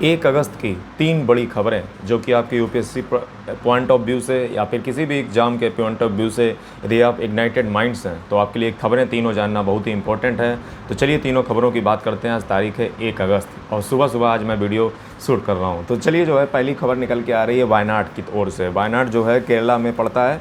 1 अगस्त की 3 बड़ी खबरें जो कि आपके यूपीएससी पॉइंट ऑफ व्यू से या फिर किसी भी एग्जाम के पॉइंट ऑफ व्यू से यदि आप इग्नाइटेड माइंड्स हैं तो आपके लिए खबरें तीनों जानना बहुत ही इंपॉर्टेंट है। तो चलिए तीनों खबरों की बात करते हैं। आज तारीख है 1 अगस्त और सुबह सुबह आज मैं वीडियो शूट कर रहा हूँ। तो चलिए जो है पहली खबर निकल के आ रही है वायनाड की ओर से। वायनाड जो है केरला में पड़ता है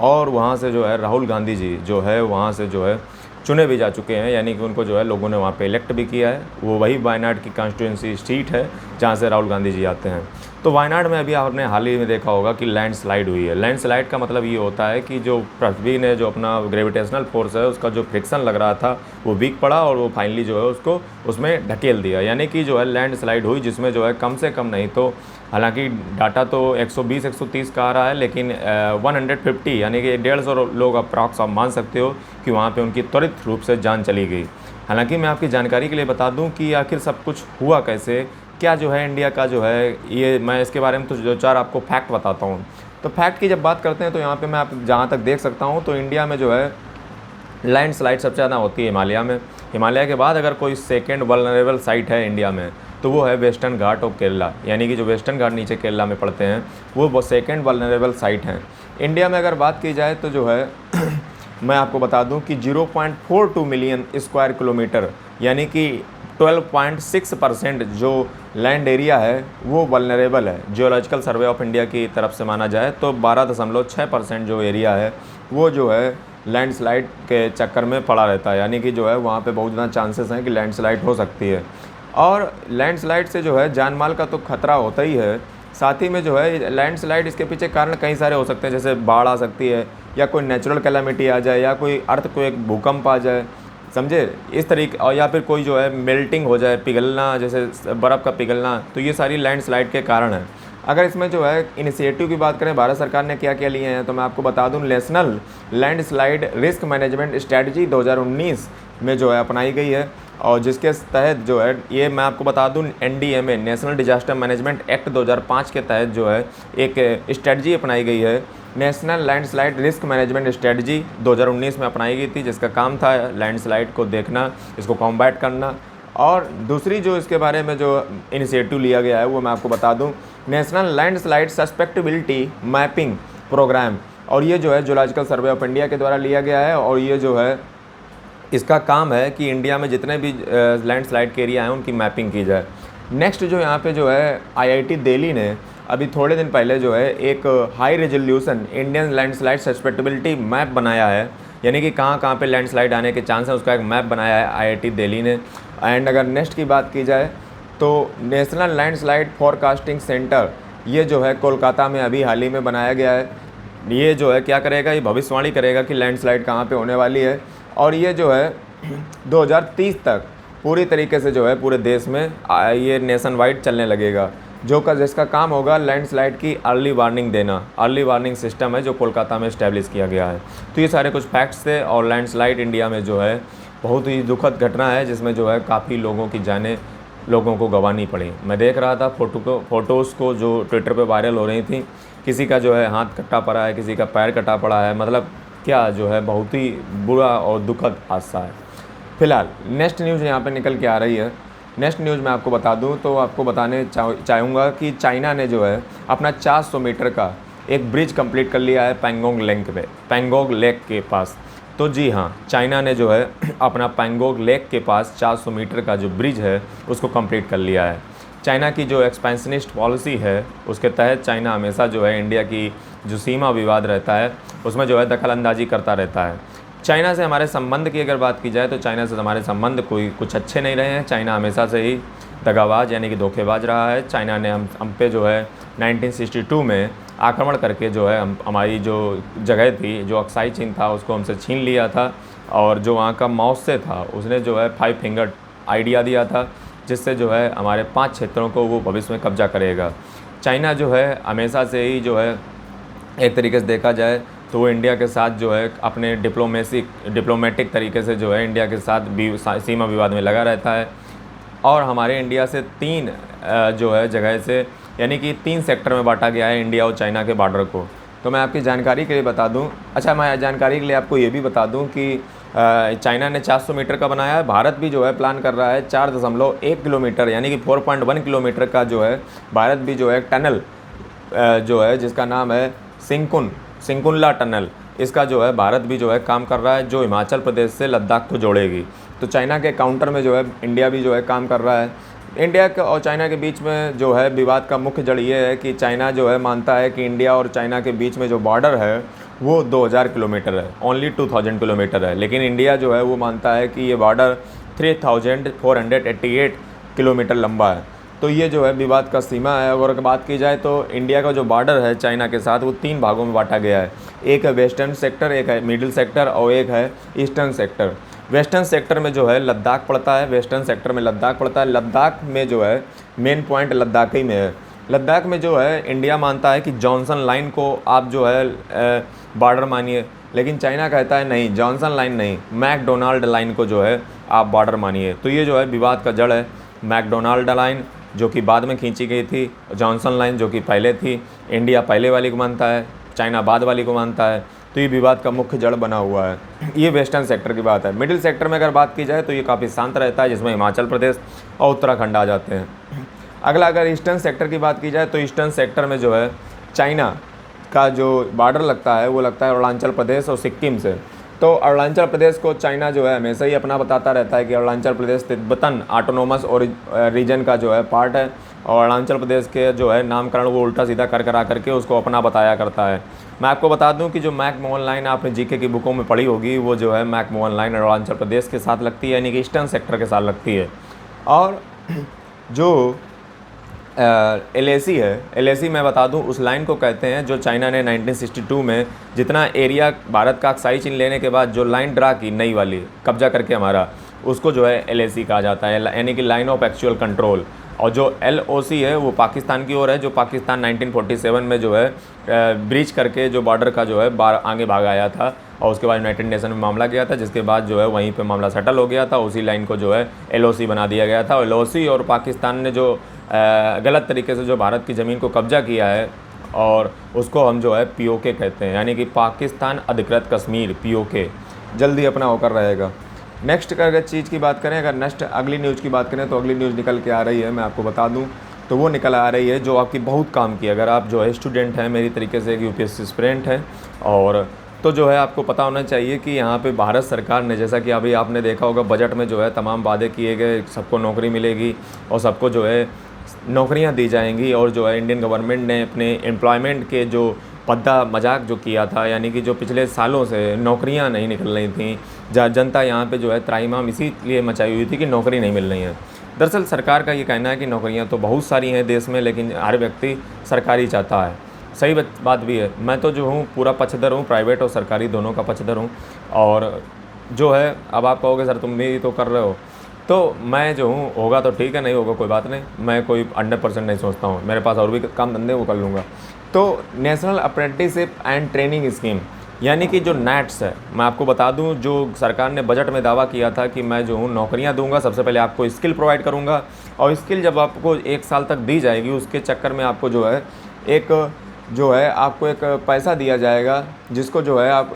और वहाँ से जो है राहुल गांधी जी जो है वहाँ से जो है चुने भी जा चुके हैं, यानी कि उनको जो है लोगों ने वहाँ पे इलेक्ट भी किया है। वो वही वायनाड की कॉन्स्टिट्यूंसी सीट है जहाँ से राहुल गांधी जी आते हैं। तो वायनाड में अभी आपने हाल ही में देखा होगा कि लैंडस्लाइड हुई है। लैंडस्लाइड का मतलब ये होता है कि जो पृथ्वी ने जो अपना ग्रेविटेशनल फोर्स है उसका जो फ्रिक्शन लग रहा था वो वीक पड़ा और वो फाइनली जो है उसको उसमें ढकेल दिया, यानी कि जो है लैंडस्लाइड हुई जिसमें जो है कम से कम नहीं तो हालांकि डाटा तो 120-130 का आ रहा है, लेकिन 150 यानी कि 150 लोग अप्रॉक्स आप मान सकते हो कि वहाँ पे उनकी त्वरित रूप से जान चली गई। हालांकि मैं आपकी जानकारी के लिए बता दूं कि आखिर सब कुछ हुआ कैसे, क्या जो है इंडिया का जो है ये, मैं इसके बारे में तो जो चार आपको फैक्ट बताता हूँ। तो फैक्ट की जब बात करते हैं तो यहाँ पर मैं आप जहाँ तक देख सकता हूँ तो इंडिया में जो है लैंडस्लाइड सबसे ज़्यादा होती है हिमालय में। हिमालय के बाद अगर कोई सेकेंड वल्नरेबल साइट है इंडिया में तो वो है वेस्टर्न घाट ऑफ केरला, यानी कि जो वेस्टर्न घाट नीचे केरला में पड़ते हैं वो सेकेंड वल्नरेबल साइट हैं इंडिया में। अगर बात की जाए तो जो है मैं आपको बता दूं कि 0.42 मिलियन स्क्वायर किलोमीटर यानी कि 12.6% जो लैंड एरिया है वो वल्नरेबल है। जियोलॉजिकल सर्वे ऑफ इंडिया की तरफ से माना जाए तो 12.6% जो एरिया है वो जो है लैंडस्लाइड के चक्कर में पड़ा रहता है, यानी कि जो है वहाँ पे बहुत ज़्यादा चांसेस हैं कि लैंडस्लाइड हो सकती है। और लैंडस्लाइड से जो है जान माल का तो खतरा होता ही है, साथ ही में जो है लैंडस्लाइड इसके पीछे कारण कई सारे हो सकते हैं, जैसे बाढ़ आ सकती है या कोई नेचुरल कैलामिटी आ जाए या कोई अर्थक्वेक भूकंप आ जाए, समझे इस तरीके, और या फिर कोई जो है मेल्टिंग हो जाए, पिघलना, जैसे बर्फ़ का पिघलना, तो ये सारी लैंडस्लाइड के कारण हैं। अगर इसमें जो है इनिशिएटिव की बात करें भारत सरकार ने क्या क्या लिए हैं तो मैं आपको बता दूं national landslide risk management strategy 2019 में जो है अपनाई गई है, और जिसके तहत जो है ये मैं आपको बता दूं NDMA national disaster management act 2005 के तहत जो है एक स्ट्रेटजी अपनाई गई है। National landslide risk management strategy 2019 में अपनाई गई थी, जिसका काम था लैंडस्लाइड को देखना, इसको कॉम्बैट करना। और दूसरी जो इसके बारे में जो इनिशिएटिव लिया गया है वो मैं आपको बता दूं national landslide susceptibility mapping programme, और ये जो है जियोलॉजिकल सर्वे ऑफ इंडिया के द्वारा लिया गया है। और ये जो है इसका काम है कि इंडिया में जितने भी लैंडस्लाइड के एरिया हैं उनकी मैपिंग की जाए। नेक्स्ट जो यहाँ पे जो है IIT दिल्ली ने अभी थोड़े दिन पहले जो है एक high resolution Indian landslide susceptibility map बनाया है, यानी कि कहाँ कहाँ पे लैंडस्लाइड आने के चांस है उसका एक मैप बनाया है IIT दिल्ली ने। एंड अगर नेक्स्ट की बात की जाए तो नेशनल लैंडस्लाइड फोरकास्टिंग सेंटर ये जो है कोलकाता में अभी हाल ही में बनाया गया है। ये जो है क्या करेगा, ये भविष्यवाणी करेगा कि लैंडस्लाइड कहाँ पे होने वाली है, और ये जो है 2030 तक पूरी तरीके से जो है पूरे देश में ये नेशन वाइड चलने लगेगा, जिसका काम होगा लैंडस्लाइड की अर्ली वार्निंग देना। अर्ली वार्निंग सिस्टम है जो कोलकाता में इस्टेब्लिश किया गया है। तो ये सारे कुछ फैक्ट्स थे, और लैंडस्लाइड इंडिया में जो है बहुत ही दुखद घटना है जिसमें जो है काफ़ी लोगों की जानें लोगों को गंवानी पड़ी। मैं देख रहा था फ़ोटोज़ को जो ट्विटर पे वायरल हो रही थी, किसी का जो है हाथ कटा पड़ा है, किसी का पैर कटा पड़ा है, मतलब क्या जो है बहुत ही बुरा और दुखद हादसा है। फिलहाल नेक्स्ट न्यूज़ यहाँ पे निकल के आ रही है। नेक्स्ट न्यूज़ मैं आपको बता दूँ तो आपको बताने चाहूँगा कि चाइना ने जो है अपना 400 मीटर का एक ब्रिज कंप्लीट कर लिया है पैंगोंग लेक के पास। तो जी हाँ, चाइना ने जो है अपना पैंगोंग लेक के पास 400 मीटर का जो ब्रिज है उसको कंप्लीट कर लिया है। चाइना की जो एक्सपेंशनिस्ट पॉलिसी है उसके तहत चाइना हमेशा जो है इंडिया की जो सीमा विवाद रहता है उसमें जो है दखलंदाजी करता रहता है। चाइना से हमारे संबंध की अगर बात की जाए तो चाइना से हमारे संबंध कुछ अच्छे नहीं रहे हैं। चाइना हमेशा से ही दगाबाज यानी कि धोखेबाज रहा है। चाइना ने हम पे जो है 1962 में आक्रमण करके जो है हमारी जो जगह थी, जो अक्साई चीन था, उसको हमसे छीन लिया था, और जो वहाँ का माओ से था उसने जो है 5 फिंगर आइडिया दिया था जिससे जो है हमारे 5 क्षेत्रों को वो भविष्य में कब्जा करेगा। चाइना जो है हमेशा से ही जो है एक तरीके से देखा जाए तो वो इंडिया के साथ जो है अपने डिप्लोमेटिक तरीके से जो है इंडिया के साथ सीमा विवाद में लगा रहता है, और हमारे इंडिया से 3 जो है जगह से यानी कि 3 सेक्टर में बांटा गया है इंडिया और चाइना के बॉर्डर को। तो मैं आपकी जानकारी के लिए बता दूं, अच्छा मैं जानकारी के लिए आपको ये भी बता दूं कि चाइना ने 400 मीटर का बनाया है, भारत भी जो है प्लान कर रहा है 4.1 किलोमीटर यानी कि 4.1 किलोमीटर का जो है भारत भी जो है टनल जो है जिसका नाम है सिंकुनला टनल, इसका जो है भारत भी जो है काम कर रहा है, जो हिमाचल प्रदेश से लद्दाख को जोड़ेगी। तो चाइना के काउंटर में जो है इंडिया भी जो है काम कर रहा है। इंडिया के और चाइना के बीच में जो है विवाद का मुख्य जड़ ये है कि चाइना जो है मानता है कि इंडिया और चाइना के बीच में जो बॉर्डर है वो 2000 किलोमीटर है, ओनली 2000 किलोमीटर है, लेकिन इंडिया जो है वो मानता है कि ये बॉर्डर 3488 किलोमीटर लंबा है। तो ये जो है विवाद का सीमा है। अगर बात की जाए तो इंडिया का जो बॉर्डर है चाइना के साथ वो 3 भागों में बांटा गया है, एक है वेस्टर्न सेक्टर, एक है मिडिल सेक्टर और एक है ईस्टर्न सेक्टर। वेस्टर्न सेक्टर में जो है लद्दाख पड़ता है, वेस्टर्न सेक्टर में लद्दाख पड़ता है। लद्दाख में जो है मेन पॉइंट लद्दाख ही में है। लद्दाख में जो है इंडिया मानता है कि जॉनसन लाइन को आप जो है बॉर्डर मानिए, लेकिन चाइना कहता है नहीं, जॉनसन लाइन नहीं, मैकडोनाल्ड लाइन को जो है आप बॉर्डर मानिए। तो ये जो है विवाद का जड़ है, मैकडोनाल्ड लाइन जो कि बाद में खींची गई थी, जॉनसन लाइन जो कि पहले थी। इंडिया पहले वाली को मानता है, चाइना बाद वाली को मानता है। तो ये विवाद का मुख्य जड़ बना हुआ है। ये वेस्टर्न सेक्टर की बात है। मिडिल सेक्टर में अगर बात की जाए तो ये काफ़ी शांत रहता है, जिसमें हिमाचल प्रदेश और उत्तराखंड आ जाते हैं। अगला अगर ईस्टर्न सेक्टर की बात की जाए तो ईस्टर्न सेक्टर में जो है चाइना का जो बॉर्डर लगता है वो लगता है अरुणाचल प्रदेश और सिक्किम से। तो अरुणाचल प्रदेश को चाइना जो है हमेशा ही अपना बताता रहता है कि अरुणाचल प्रदेश तिब्बतन ऑटोनोमस और रीजन का जो है पार्ट है, और अरुणाचल प्रदेश के जो है नामकरण वो उल्टा सीधा कर करके उसको अपना बताया करता है। मैं आपको बता दूं कि जो मैकमोहन लाइन आपने जीके की बुकों में पढ़ी होगी वो जो है मैकमोहन लाइन अरुणाचल प्रदेश के साथ लगती है, यानी कि ईस्टर्न सेक्टर के साथ लगती है। और जो LAC है, LAC मैं बता दूं उस लाइन को कहते हैं जो चाइना ने 1962 में जितना एरिया भारत का अक्साई चीन लेने के बाद जो लाइन ड्रा की नई वाली कब्जा करके हमारा, उसको जो है LAC कहा जाता है, यानी कि लाइन ऑफ एक्चुअल कंट्रोल। और जो LOC है वो पाकिस्तान की ओर है, जो पाकिस्तान 1947 में जो है ब्रीच करके जो बॉर्डर का जो है आगे भाग आया था, और उसके बाद यूनाइटेड नेशन में मामला गया था, जिसके बाद जो है वहीं पे मामला सेटल हो गया था। उसी लाइन को जो है LOC बना दिया गया था। और LOC और पाकिस्तान ने जो गलत तरीके से जो भारत की ज़मीन को कब्जा किया है, और उसको हम जो है POK कहते हैं, यानी कि पाकिस्तान अधिकृत कश्मीर, POK जल्दी अपना होकर रहेगा। नेक्स्ट अगर चीज़ की बात करें, अगर नेक्स्ट अगली न्यूज़ की बात करें तो अगली न्यूज़ निकल के आ रही है, मैं आपको बता दूं तो वो निकल आ रही है जो आपकी बहुत काम की। अगर आप जो है स्टूडेंट हैं, मेरी तरीके से एक UPSC एस्पिरेंट हैं, और तो जो है आपको पता होना चाहिए कि यहाँ पे भारत सरकार ने, जैसा कि अभी आपने देखा होगा बजट में जो है तमाम वादे किए गए, सबको नौकरी मिलेगी और सबको जो है नौकरियां दी जाएंगी। और जो है इंडियन गवर्नमेंट ने अपने एम्प्लॉयमेंट के जो पद्दा मजाक जो किया था, यानी कि जो पिछले सालों से नौकरियां नहीं निकल रही थी, जनता यहाँ पे जो है त्राहिमाम इसीलिए मचाई हुई थी कि नौकरी नहीं मिल रही है। दरअसल सरकार का ये कहना है कि नौकरियां तो बहुत सारी हैं देश में, लेकिन हर व्यक्ति सरकारी चाहता है। सही बात भी है। मैं तो जो हूँ पूरा पक्षधर हूँ, प्राइवेट और सरकारी दोनों का पक्षधर हूँ। और जो है अब आप कहोगे सर तुम भी तो कर रहे हो, तो मैं जो हूँ होगा तो ठीक है, नहीं होगा कोई बात नहीं, मैं कोई 100% नहीं सोचता हूँ, मेरे पास और भी काम धंधे वो कर लूँगा। तो national apprenticeship and training scheme यानी कि जो NATS है, मैं आपको बता दूं जो सरकार ने बजट में दावा किया था कि मैं जो हूँ नौकरियां दूंगा, सबसे पहले आपको स्किल प्रोवाइड करूंगा, और स्किल जब आपको 1 साल तक दी जाएगी उसके चक्कर में आपको जो है आपको एक पैसा दिया जाएगा, जिसको जो है आप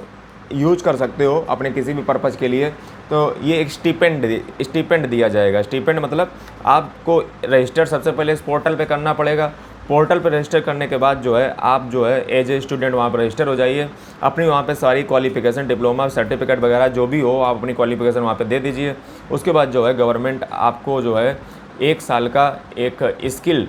यूज कर सकते हो अपने किसी भी पर्पज़ के लिए। तो ये एक स्टीपेंड दिया जाएगा। स्टीपेंड मतलब आपको रजिस्टर सबसे पहले इस पोर्टल पे करना पड़ेगा। पोर्टल पर रजिस्टर करने के बाद जो है आप जो है एज ए स्टूडेंट वहाँ पर रजिस्टर हो जाइए, अपनी वहाँ पे सारी क्वालिफ़िकेशन, डिप्लोमा, सर्टिफिकेट वगैरह जो भी हो आप अपनी क्वालिफ़िकेशन वहाँ पे दे दीजिए। उसके बाद जो है गवर्नमेंट आपको जो है 1 साल का एक स्किल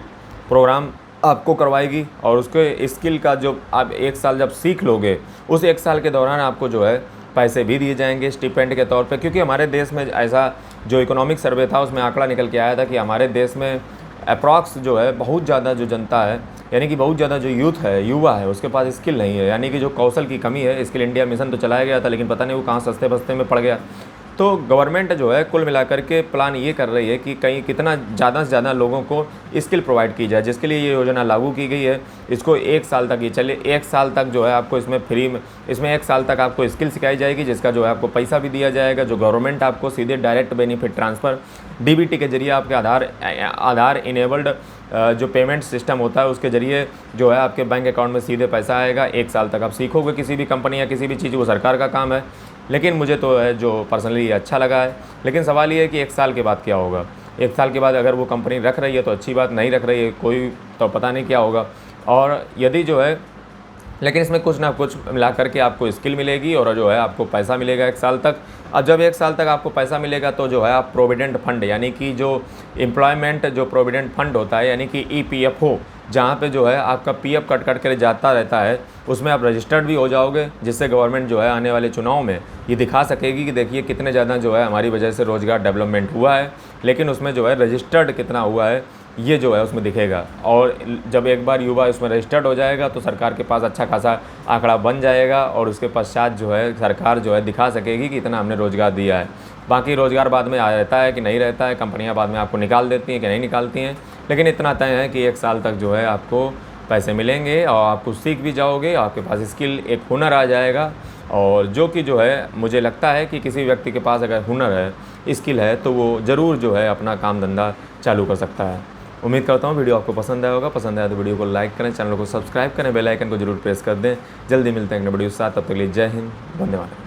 प्रोग्राम आपको करवाएगी, और उसके स्किल का जो आप 1 साल जब सीख लोगे उस 1 साल के दौरान आपको जो है पैसे भी दिए जाएंगे स्टिपेंड के तौर पे। क्योंकि हमारे देश में ऐसा जो इकोनॉमिक सर्वे था उसमें आंकड़ा निकल के आया था कि हमारे देश में अप्रॉक्स जो है बहुत ज़्यादा जो जनता है, यानी कि बहुत ज़्यादा जो यूथ है, युवा है, उसके पास स्किल नहीं है, यानी कि जो कौशल की कमी है। स्किल इंडिया मिशन तो चलाया गया था, लेकिन पता नहीं वो कहाँ सस्ते बस्ते में पड़ गया। तो गवर्नमेंट जो है कुल मिलाकर के प्लान ये कर रही है कि कहीं कितना ज़्यादा से ज़्यादा लोगों को स्किल प्रोवाइड की जाए, जिसके लिए ये योजना लागू की गई है। इसको 1 साल तक ये चले, 1 साल तक जो है आपको इसमें फ्री में, इसमें 1 साल तक आपको स्किल सिखाई जाएगी, जिसका जो है आपको पैसा भी दिया जाएगा, जो गवर्नमेंट आपको सीधे डायरेक्ट बेनिफिट ट्रांसफ़र DBT के जरिए आपके आधार इनेबल्ड जो पेमेंट सिस्टम होता है उसके ज़रिए जो है आपके बैंक अकाउंट में सीधे पैसा आएगा। 1 साल तक आप सीखोगे किसी भी कंपनी या किसी भी चीज़, वो सरकार का काम है। लेकिन मुझे तो है जो पर्सनली ये अच्छा लगा है। लेकिन सवाल ये है कि 1 साल के बाद क्या होगा। 1 साल के बाद अगर वो कंपनी रख रही है तो अच्छी बात, नहीं रख रही है कोई तो पता नहीं क्या होगा। और यदि जो है, लेकिन इसमें कुछ ना कुछ मिला करके आपको स्किल मिलेगी और जो है आपको पैसा मिलेगा 1 साल तक। अब जब 1 साल तक आपको पैसा मिलेगा तो जो है आप प्रोविडेंट फंड, यानी कि जो एम्प्लॉयमेंट जो प्रोविडेंट फंड होता है, यानी कि EPFO, जहाँ पे जो है आपका PF कट कट कर जाता रहता है, उसमें आप रजिस्टर्ड भी हो जाओगे, जिससे गवर्नमेंट जो है आने वाले चुनाव में ये दिखा सकेगी कि देखिए कितने ज़्यादा जो है हमारी वजह से रोज़गार डेवलपमेंट हुआ है। लेकिन उसमें जो है रजिस्टर्ड कितना हुआ है ये जो है उसमें दिखेगा। और जब एक बार युवा उसमें रजिस्टर्ड हो जाएगा तो सरकार के पास अच्छा खासा आंकड़ा बन जाएगा और उसके पश्चात जो है सरकार जो है दिखा सकेगी कि इतना हमने रोज़गार दिया है। बाकी रोज़गार बाद में आ रहता है कि नहीं रहता है, कंपनियां बाद में आपको निकाल देती हैं कि नहीं निकालती हैं, लेकिन इतना तय है कि 1 साल तक जो है आपको पैसे मिलेंगे और आपको सीख भी जाओगे, आपके पास स्किल, एक हुनर आ जाएगा। और जो कि जो है मुझे लगता है कि किसी व्यक्ति के पास अगर हुनर है, स्किल है, तो वो ज़रूर जो है अपना काम धंधा चालू कर सकता है। उम्मीद करता हूँ वीडियो आपको पसंद आया होगा। पसंद आया तो वीडियो को लाइक करें, चैनल को सब्सक्राइब करें, बेल आइकन को जरूर प्रेस कर दें। जल्दी मिलते हैं एक नए वीडियो के साथ, तब तक के लिए जय हिंद, धन्यवाद।